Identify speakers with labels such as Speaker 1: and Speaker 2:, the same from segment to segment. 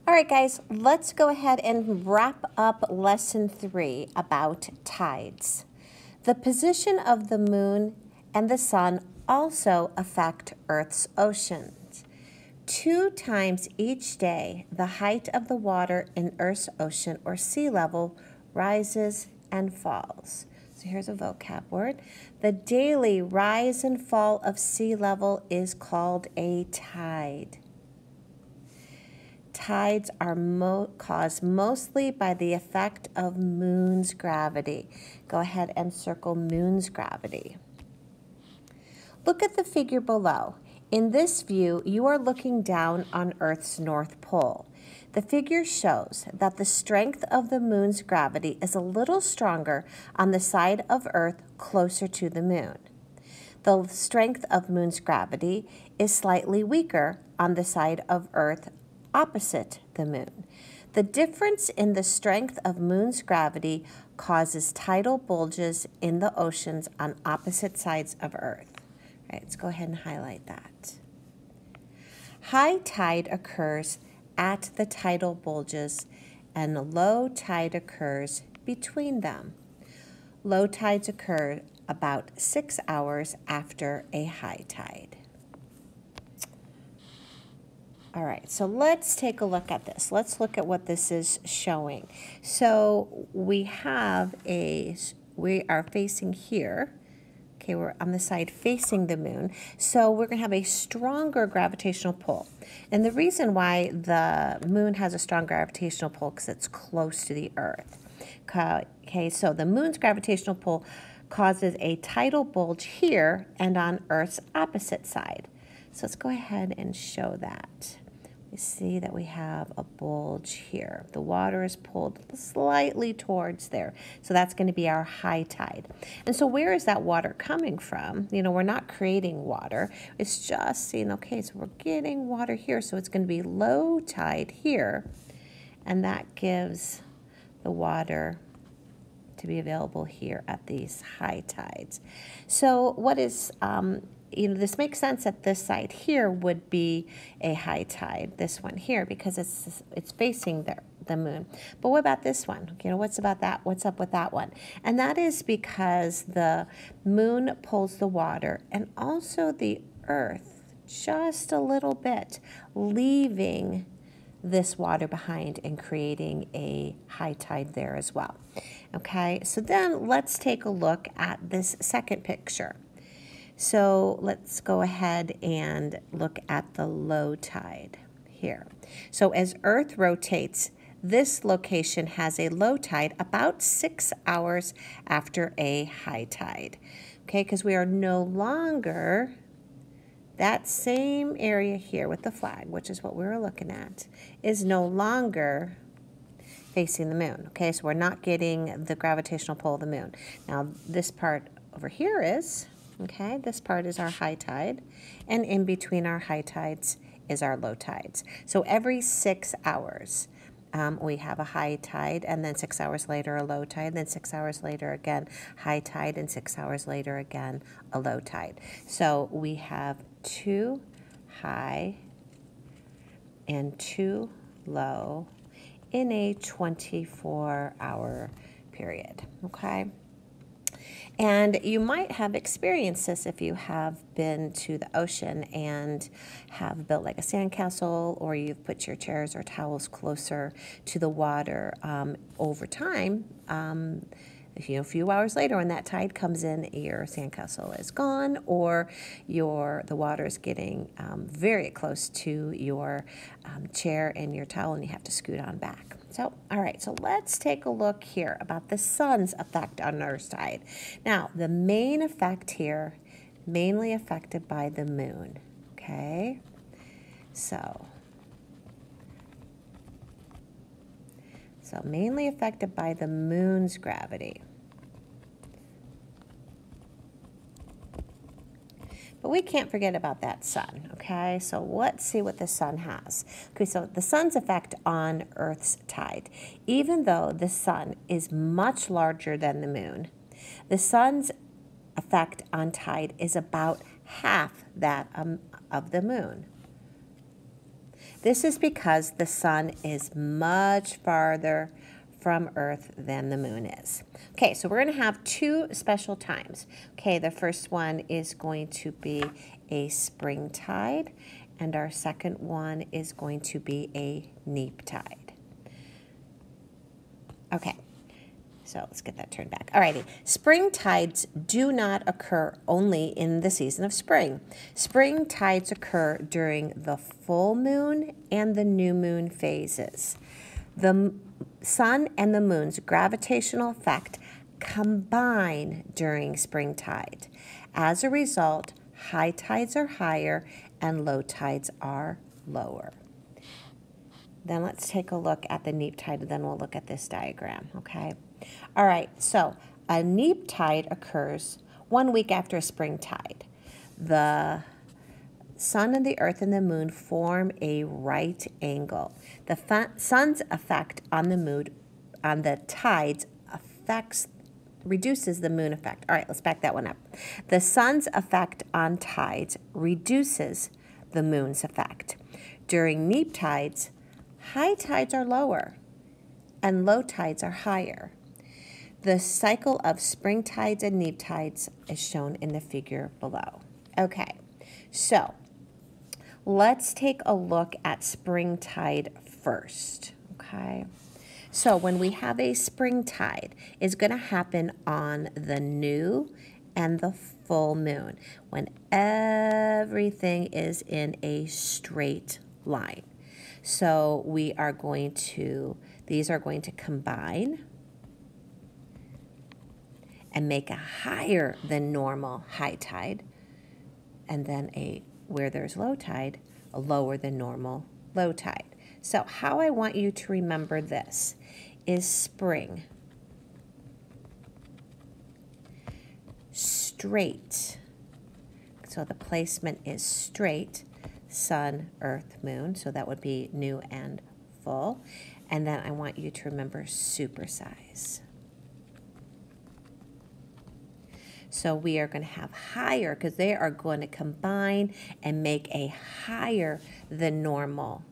Speaker 1: All right, guys, let's go ahead and wrap up lesson 3 about tides. The position of the moon and the sun also affect Earth's oceans. 2 times each day, the height of the water in Earth's ocean or sea level rises and falls. So here's a vocab word. The daily rise and fall of sea level is called a tide. Tides are caused mostly by the effect of moon's gravity. Go ahead and circle moon's gravity. Look at the figure below. In this view, you are looking down on Earth's North Pole. The figure shows that the strength of the moon's gravity is a little stronger on the side of Earth closer to the moon. The strength of moon's gravity is slightly weaker on the side of Earth opposite the moon. The difference in the strength of moon's gravity causes tidal bulges in the oceans on opposite sides of Earth. All right, let's go ahead and highlight that. High tide occurs at the tidal bulges and low tide occurs between them. Low tides occur about 6 hours after a high tide. All right, so let's take a look at this. Let's look at what this is showing. So we are facing here. Okay, we're on the side facing the moon. So we're going to have a stronger gravitational pull. And the reason why the moon has a strong gravitational pull is because it's close to the Earth. Okay, so the moon's gravitational pull causes a tidal bulge here and on Earth's opposite side. So let's go ahead and show that. We see that we have a bulge here. The water is pulled slightly towards there. So that's going to be our high tide. And so where is that water coming from? You know, we're not creating water. It's just saying, okay, so we're getting water here. So it's going to be low tide here. And that gives the water to be available here at these high tides. So what is... this makes sense that this side here would be a high tide, this one here, because it's facing the moon. But what about this one? You know, what's up with that one? And that is because the moon pulls the water and also the Earth just a little bit, leaving this water behind and creating a high tide there as well. Okay, so then let's take a look at this second picture. So let's go ahead and look at the low tide here. So as Earth rotates, this location has a low tide about 6 hours after a high tide. Okay, because we are no longer, that same area here with the flag, which is what we were looking at, is no longer facing the moon. Okay, so we're not getting the gravitational pull of the moon. Now this part over here is... Okay, this part is our high tide, and in between our high tides is our low tides. So every 6 hours, we have a high tide, and then 6 hours later a low tide, then 6 hours later again high tide, and 6 hours later again a low tide. So we have 2 high and 2 low in a 24-hour period, okay? And you might have experienced this if you have been to the ocean and have built like a sandcastle, or you've put your chairs or towels closer to the water over time. A few hours later when that tide comes in, your sandcastle is gone, or the water is getting very close to your chair and your towel, and you have to scoot on back. So, all right, so let's take a look here about the sun's effect on Earth's tide. Now, the main effect here, mainly affected by the moon, okay? So mainly affected by the moon's gravity. But we can't forget about that sun, okay? So let's see what the sun has. Okay, so the sun's effect on Earth's tide. Even though the sun is much larger than the moon, the sun's effect on tide is about half that of the moon. This is because the sun is much farther from Earth than the moon is. Okay, so we're going to have two special times. Okay, the first one is going to be a spring tide, and our second one is going to be a neap tide. Okay, so let's get that turned back. Alrighty, spring tides do not occur only in the season of spring. Spring tides occur during the full moon and the new moon phases. The sun and the moon's gravitational effect combine during spring tide. As a result, high tides are higher and low tides are lower. Then let's take a look at the neap tide, and then we'll look at this diagram, okay? All right, so a neap tide occurs 1 week after a spring tide. The sun and the earth and the moon form a right angle. The sun's effect on the tides reduces the moon effect. All right, let's back that one up. The sun's effect on tides reduces the moon's effect. During neap tides, high tides are lower and low tides are higher. The cycle of spring tides and neap tides is shown in the figure below. Okay, so let's take a look at spring tide first, okay? So when we have a spring tide, it's going to happen on the new and the full moon, when everything is in a straight line. So these are going to combine and make a higher than normal high tide, and then where there's low tide, a lower than normal low tide. So how I want you to remember this is spring, straight. So the placement is straight, sun, earth, moon. So that would be new and full. And then I want you to remember supersize. So we are going to have higher because they are going to combine and make a higher than normal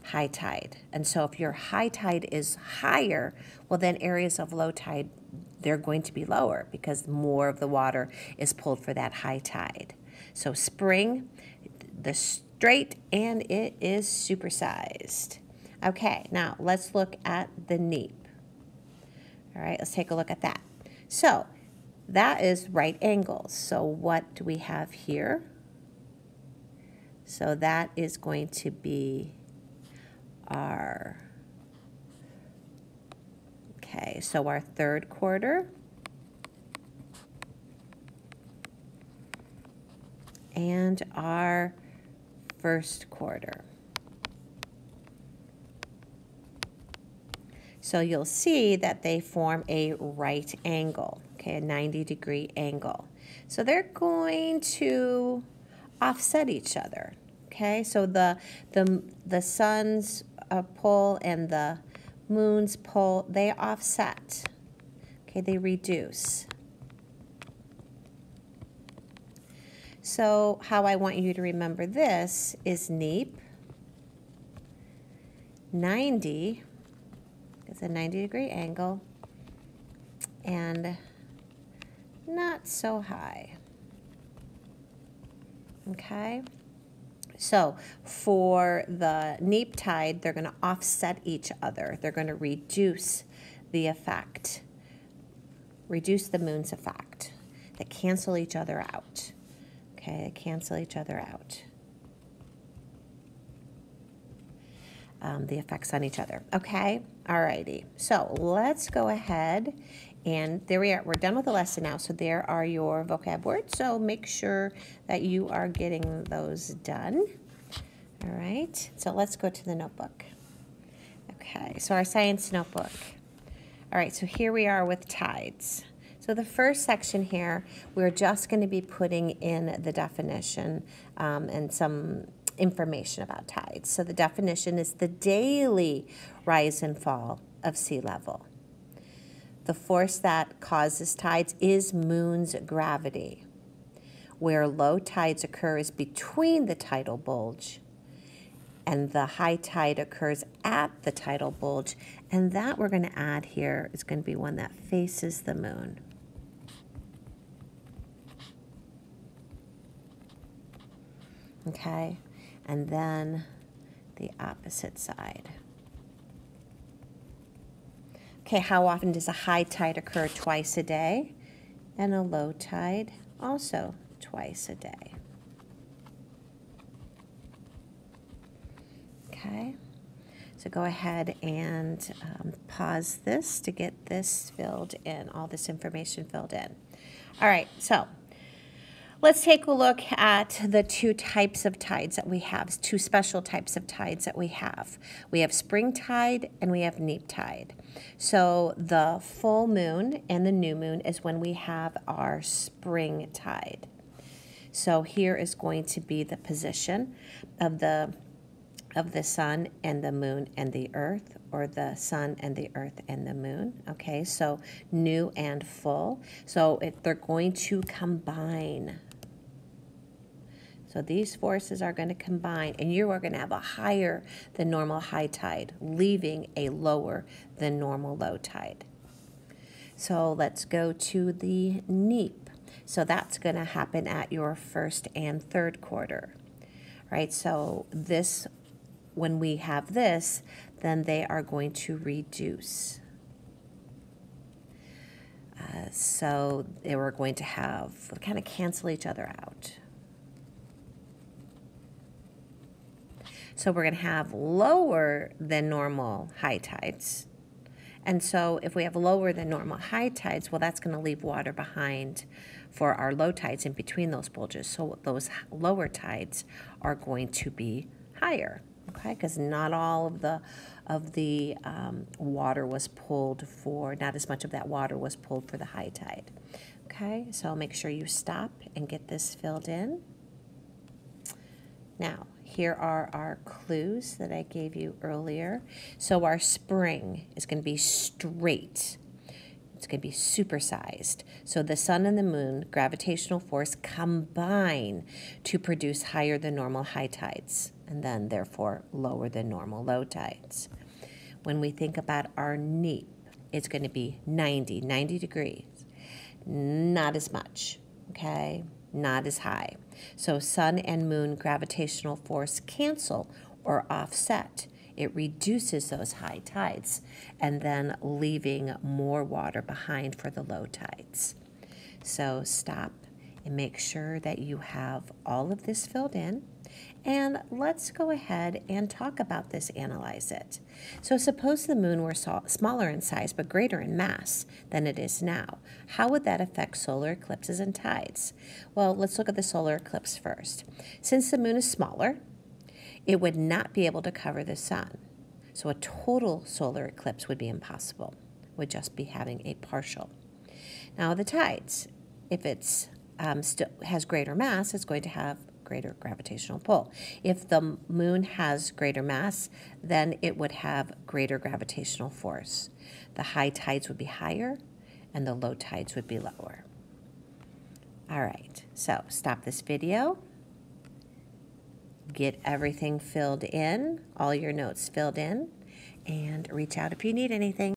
Speaker 1: high tide. And so if your high tide is higher, well then areas of low tide, they're going to be lower because more of the water is pulled for that high tide. So spring, the straight, and it is supersized. Okay, now let's look at the neap. All right, let's take a look at that. So that is right angles. So what do we have here? So that is going to be our, okay, so our third quarter and our first quarter. So you'll see that they form a right angle, okay, a 90-degree angle. So they're going to offset each other, okay? So the sun's pull and the moon's pull, they offset, okay, they reduce. So how I want you to remember this is neap, 90, it's a 90-degree angle, and not so high, okay? So for the neap tide, they're going to offset each other. They're going to reduce the effect, reduce the moon's effect. They cancel each other out. Okay, they cancel each other out. The effects on each other. Okay, alrighty. So let's go ahead, and there we are. We're done with the lesson now. So there are your vocab words. So make sure that you are getting those done. All right, so let's go to the notebook. Okay, so our science notebook. All right, so here we are with tides. So the first section here, we're just going to be putting in the definition and some information about tides. So the definition is the daily rise and fall of sea level. The force that causes tides is moon's gravity. Where low tides occur is between the tidal bulge and the high tide occurs at the tidal bulge, and that we're going to add here is going to be one that faces the moon. Okay, and then the opposite side. Okay, how often does a high tide occur? Twice a day, and a low tide also twice a day. Okay, so go ahead and pause this to get this filled in, all this information filled in. All right, so let's take a look at the two types of tides that we have, two special types of tides that we have. We have spring tide and we have neap tide. So the full moon and the new moon is when we have our spring tide. So here is going to be the position of the sun and the moon and the earth, or the sun and the earth and the moon. Okay, so new and full. So they're going to combine. So these forces are going to combine, and you are going to have a higher than normal high tide, leaving a lower than normal low tide. So let's go to the neap. So that's going to happen at your first and third quarter, right? So this, when we have this, then they are going to reduce. So they were going to have, kind of cancel each other out. So we're going to have lower than normal high tides. And so if we have lower than normal high tides, well, that's going to leave water behind for our low tides in between those bulges. So those lower tides are going to be higher, okay? Because not all of the water was pulled for, not as much of that water was pulled for the high tide, okay? So make sure you stop and get this filled in. Now, here are our clues that I gave you earlier. So our spring is going to be straight. It's going to be supersized. So the sun and the moon, gravitational force, combine to produce higher than normal high tides, and then therefore lower than normal low tides. When we think about our neap, it's going to be 90 degrees. Not as much, okay? Not as high. So sun and moon gravitational force cancel or offset. It reduces those high tides and then leaving more water behind for the low tides. So stop and make sure that you have all of this filled in. And let's go ahead and talk about this, analyze it. So suppose the moon were smaller in size but greater in mass than it is now. How would that affect solar eclipses and tides? Well, let's look at the solar eclipse first. Since the moon is smaller, it would not be able to cover the sun. So a total solar eclipse would be impossible. It would just be having a partial. Now the tides, if it's still has greater mass, it's going to have greater gravitational pull. If the moon has greater mass, then it would have greater gravitational force. The high tides would be higher and the low tides would be lower. All right, so stop this video. Get everything filled in, all your notes filled in, and reach out if you need anything.